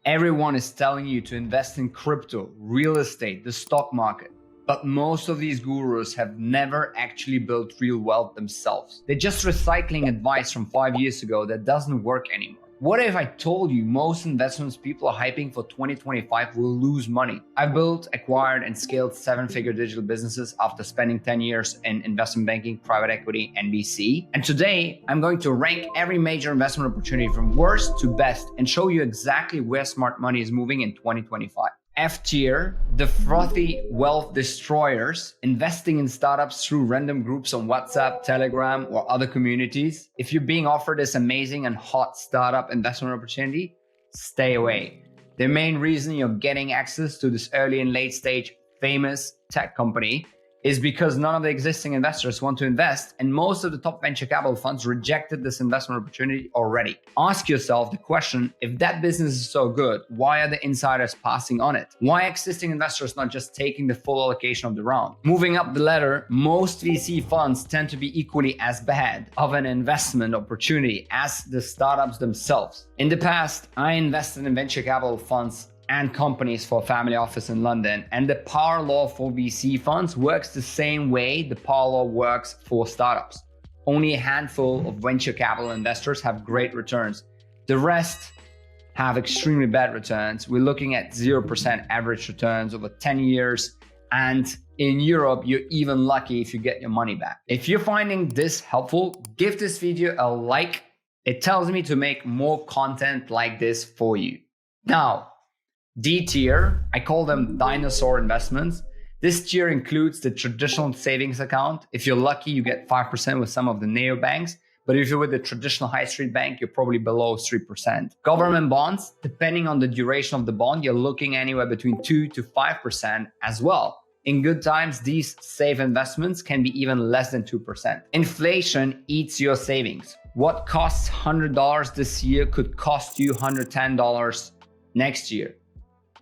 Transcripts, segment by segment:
Everyone is telling you to invest in crypto, real estate, the stock market. But most of these gurus have never actually built real wealth themselves. They're just recycling advice from 5 years ago that doesn't work anymore. What if I told you most investments people are hyping for 2025 will lose money? I built, acquired, and scaled 7-figure digital businesses after spending 10 years in investment banking, private equity, and VC. And today, I'm going to rank every major investment opportunity from worst to best and show you exactly where smart money is moving in 2025. F tier, the frothy wealth destroyers, investing in startups through random groups on WhatsApp, Telegram, or other communities. If you're being offered this amazing and hot startup investment opportunity, stay away. The main reason you're getting access to this early and late stage famous tech company is because none of the existing investors want to invest, and most of the top venture capital funds rejected this investment opportunity already. Ask yourself the question, if that business is so good, why are the insiders passing on it? Why are existing investors not just taking the full allocation of the round? Moving up the ladder, most VC funds tend to be equally as bad of an investment opportunity as the startups themselves. In the past, I invested in venture capital funds and companies for a family office in London. And the power law for VC funds works the same way the power law works for startups. Only a handful of venture capital investors have great returns. The rest have extremely bad returns. We're looking at 0% average returns over 10 years. And in Europe, you're even lucky if you get your money back. If you're finding this helpful, give this video a like. It tells me to make more content like this for you. Now, D tier, I call them dinosaur investments. This tier includes the traditional savings account. If you're lucky, you get 5% with some of the neobanks. But if you're with the traditional high street bank, you're probably below 3%. Government bonds, depending on the duration of the bond, you're looking anywhere between 2 to 5% as well. In good times, these safe investments can be even less than 2%. Inflation eats your savings. What costs $100 this year could cost you $110 next year.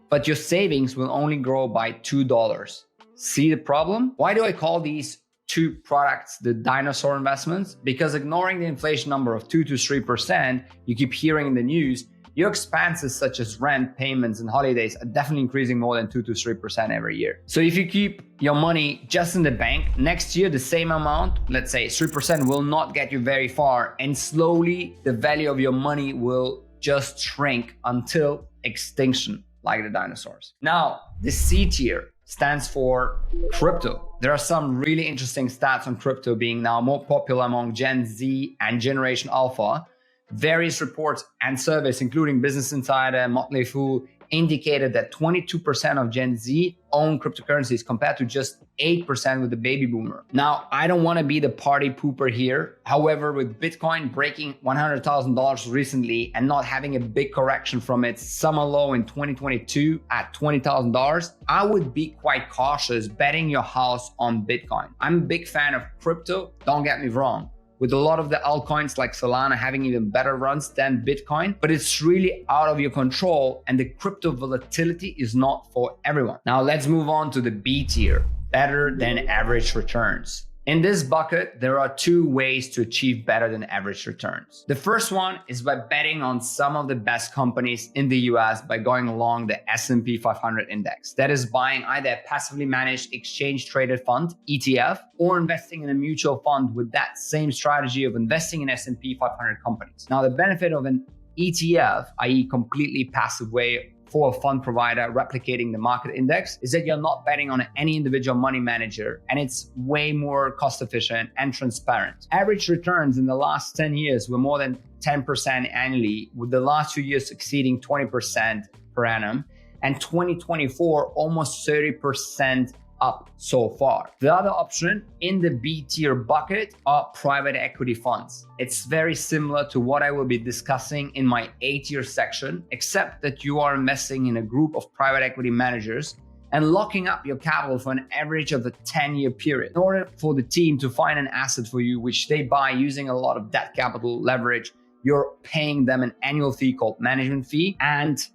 But your savings will only grow by $2. See the problem? Why do I call these two products the dinosaur investments? Because ignoring the inflation number of 2 to 3% you keep hearing in the news, your expenses such as rent, payments, and holidays are definitely increasing more than 2 to 3% every year. So if you keep your money just in the bank, next year the same amount, let's say 3%, will not get you very far, and slowly the value of your money will just shrink until extinction, like the dinosaurs. Now, the C tier stands for crypto. There are some really interesting stats on crypto being now more popular among Gen Z and Generation Alpha. Various reports and surveys, including Business Insider, Motley Fool, indicated that 22% of Gen Z own cryptocurrencies compared to just 8% with the baby boomer. Now, I don't want to be the party pooper here. However, with Bitcoin breaking $100,000 recently and not having a big correction from its summer low in 2022 at $20,000, I would be quite cautious betting your house on Bitcoin. I'm a big fan of crypto, don't get me wrong, with a lot of the altcoins like Solana having even better runs than Bitcoin, but it's really out of your control and the crypto volatility is not for everyone. Now let's move on to the B tier, better than average returns. In this bucket, there are two ways to achieve better than average returns. The first one is by betting on some of the best companies in the US by going along the S&P 500 index. That is buying either a passively managed exchange traded fund, ETF, or investing in a mutual fund with that same strategy of investing in S&P 500 companies. Now, the benefit of an ETF, i.e. completely passive way for a fund provider replicating the market index, is that you're not betting on any individual money manager, and it's way more cost efficient and transparent. Average returns in the last 10 years were more than 10% annually, with the last 2 years exceeding 20% per annum, and 2024 almost 30% up so far. The other option in the B tier bucket are private equity funds. It's very similar to what I will be discussing in my A tier section, except that you are investing in a group of private equity managers and locking up your capital for an average of a 10-year period. In order for the team to find an asset for you, which they buy using a lot of debt capital leverage, you're paying them an annual fee called management fee, and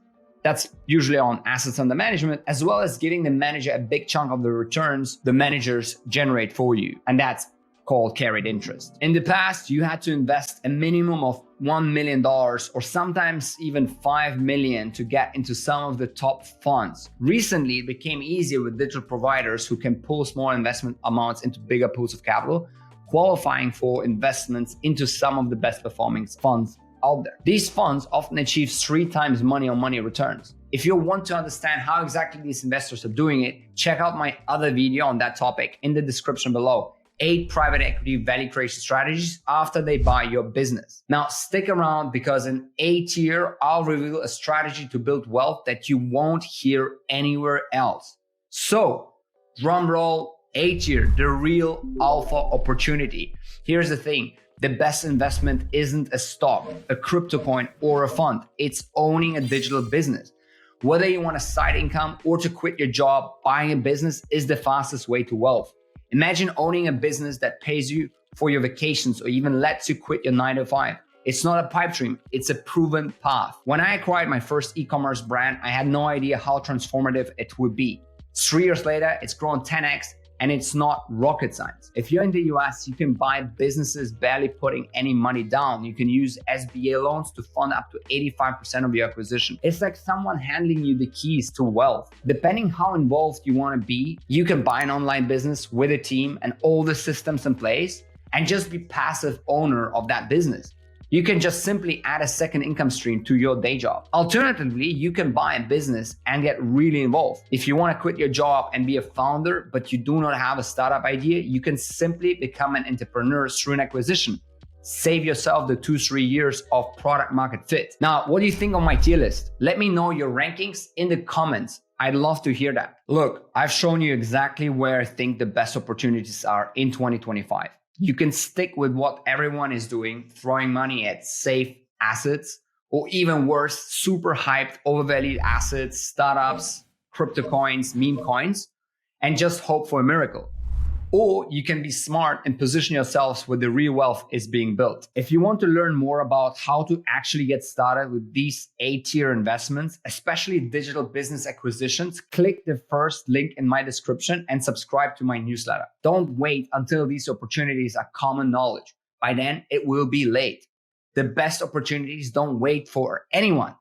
that's usually on assets under management, as well as giving the manager a big chunk of the returns the managers generate for you. And that's called carried interest. In the past, you had to invest a minimum of $1 million or sometimes even $5 million to get into some of the top funds. Recently, it became easier with digital providers who can pull small investment amounts into bigger pools of capital, qualifying for investments into some of the best performing funds out there. These funds often achieve 3 times money on money returns. If you want to understand how exactly these investors are doing it, check out my other video on that topic in the description below. 8 private equity value creation strategies after they buy your business. Now stick around because in A tier, I'll reveal a strategy to build wealth that you won't hear anywhere else. So, drum roll, A tier, the real alpha opportunity. Here's the thing. The best investment isn't a stock, a crypto coin, or a fund. It's owning a digital business. Whether you want a side income or to quit your job, buying a business is the fastest way to wealth. Imagine owning a business that pays you for your vacations or even lets you quit your 9 to 5. It's not a pipe dream, it's a proven path. When I acquired my first e-commerce brand, I had no idea how transformative it would be. 3 years later, it's grown 10x. And it's not rocket science. If you're in the US, you can buy businesses barely putting any money down. You can use SBA loans to fund up to 85% of your acquisition. It's like someone handing you the keys to wealth. Depending how involved you want to be, you can buy an online business with a team and all the systems in place and just be passive owner of that business. You can just simply add a second income stream to your day job. Alternatively, you can buy a business and get really involved. If you want to quit your job and be a founder, but you do not have a startup idea, you can simply become an entrepreneur through an acquisition. Save yourself the 2-3 years of product market fit. Now, what do you think of my tier list? Let me know your rankings in the comments. I'd love to hear that. Look, I've shown you exactly where I think the best opportunities are in 2025. You can stick with what everyone is doing, throwing money at safe assets, or even worse, super hyped, overvalued assets, startups, crypto coins, meme coins, and just hope for a miracle. Or you can be smart and position yourselves where the real wealth is being built. If you want to learn more about how to actually get started with these A-tier investments, especially digital business acquisitions, click the first link in my description and subscribe to my newsletter. Don't wait until these opportunities are common knowledge. By then, it will be late. The best opportunities don't wait for anyone.